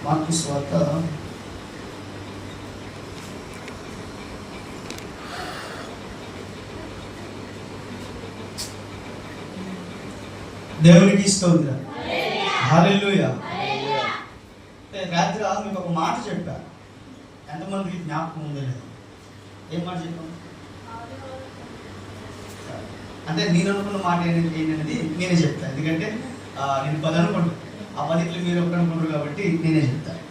Mark సువార్త దేవునికి స్తోత్రం. హల్లెలూయా. రాత్రి మీకు ఒక మాట చెప్పా, ఎంతమందికి జ్ఞాపకం ఉందో లేదు? ఏం మాట చెప్పాను అంటే నేను అనుకున్న మాట ఏంటనేది నేనే చెప్తాను. ఎందుకంటే నేను 10 అనుకుంటాను, ఆ 10కి మీరు ఒకటి అనుకుంటారు కాబట్టి నేనే చెప్తాను.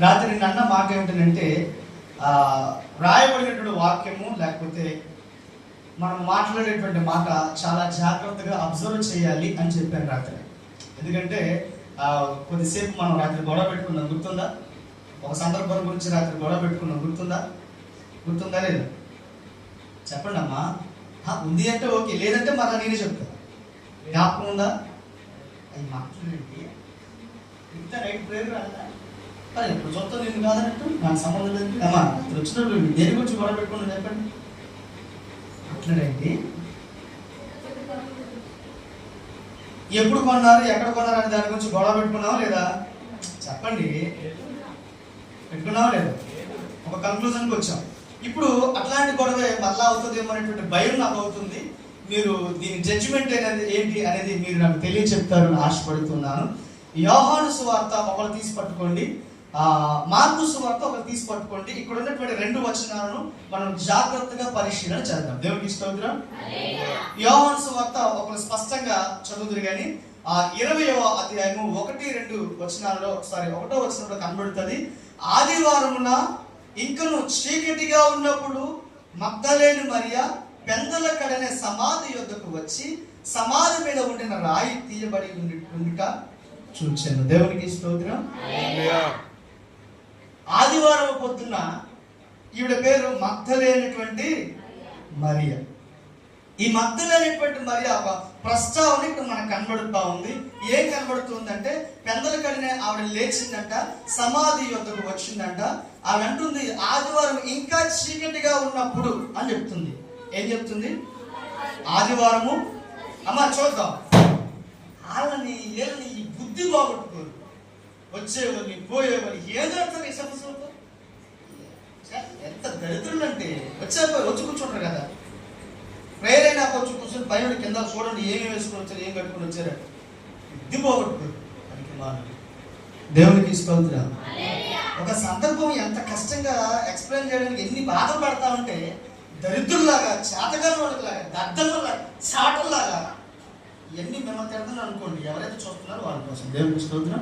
రాత్రి నేను అన్న మాట ఏమిటంటే, రాయబడినటువంటి వాక్యము లేకపోతే మనం మాట్లాడేటువంటి మాట చాలా జాగ్రత్తగా అబ్జర్వ్ చేయాలి అని చెప్పాను రాత్రి. ఎందుకంటే కొద్దిసేపు మనం రాత్రి గొడవ పెట్టుకున్నాం, గుర్తుందా? ఒక సందర్భం గురించి రాత్రి గొడవ పెట్టుకున్నాం, గుర్తుందా లేదా? చెప్పండి అమ్మా. ఉంది అంటే ఓకే, లేదంటే మళ్ళీ నేనే చెప్తాను. జ్ఞాపకం ఉందా? అది మాట్లాడండి, ఇంత రైట్ ప్రేరు రాదా? ఇప్పుడు చూస్తాను నేను కాదన్నట్టు నాకు సంబంధం లేదు. అమ్మా అతను వచ్చినప్పుడు దేని గురించి గొడవ పెట్టుకున్నాను చెప్పండి. మాట్లాడండి. ఎప్పుడు కొన్నారు, ఎక్కడ కొన్నారు అని దాని గురించి గొడవ పెట్టుకున్నావా లేదా? చెప్పండి, పెట్టుకున్నావా లేదా? ఒక కంక్లూజన్కి వచ్చాం. ఇప్పుడు అట్లాంటి గొడవ మళ్ళా అవుతుందేమో అనేటువంటి భయం నాకు అవుతుంది. మీరు దీని జడ్జిమెంట్ అనేది ఏంటి అనేది మీరు నాకు తెలియచెప్తారని ఆశపడుతున్నాను. యోహాను సువార్త ఒకరు తీసి పట్టుకోండి, మార్కు సువార్త ఒకరు తీసి పట్టుకోండి. ఇక్కడ ఉన్నటువంటి 2 వచనాలను మనం జాగ్రత్తగా పరిశీలన చేద్దాం. దేవునికి స్తోత్రం. యోహాను సువార్త ఒకరు స్పష్టంగా చదువుదురు కానీ 20వ అధ్యాయము 1-2 వచనాలలో ఒకసారి 1వ వచనంలో కనబడుతుంది. ఆదివారమున ఇంకను చీకటిగా ఉన్నప్పుడు మగ్దలేని మరియా పెందల కడనే సమాధి యొద్దకు వచ్చి సమాధి మీద ఉండిన రాయి తీయబడి ఉండిక చూచాను. దేవునికి స్తోత్రం. ఆదివారం పొద్దున్న ఈవిడ పేరు మగ్దలేనటువంటి మరియా. ఈ మగ్దలేనటువంటి మరియా ఒక ప్రస్తావన ఇక్కడ మనకు కనబడుతూ ఉంది. ఏం కనబడుతుందంటే, పెందల కడినే ఆవిడ లేచిందంట, సమాధి యొద్దకు వచ్చిందంట. ఆవిడ అంటుంది ఆదివారం ఇంకా చీకటిగా ఉన్నప్పుడు అని చెప్తుంది. ఏం చెప్తుంది? ఆదివారము. అమ్మ చూద్దాం, వాళ్ళని ఏళ్ళని ఈ బుద్ధి బాగొట్టుకోరు, వచ్చేవాళ్ళని పోయేవాళ్ళని ఏదో ఈ సమస్యలతో ఎంత దరిద్రులు అంటే వచ్చి కూర్చుంటారు కదా, ప్రేరైనా వచ్చి కూర్చొని పైన కింద చూడండి ఏమేమి వేసుకొని వచ్చారు, ఏం కట్టుకుని వచ్చారు, బుద్ధి పోగొట్టుకోరు. దేవునికి స్తోత్రం. ఒక సందర్భం ఎంత కష్టంగా ఎక్స్ప్లెయిన్ చేయడానికి ఎన్ని బాధపడతా ఉంటే, దరిద్రులాగా, చేతగాని వాళ్ళలాగా, దద్దల్లాగా, చాటల్లాగా ఇవన్నీ మిమ్మల్ని తిడతాను అనుకోండి. ఎవరైతే చూస్తున్నారో వాళ్ళ కోసం. దేవునికి స్తోత్రం.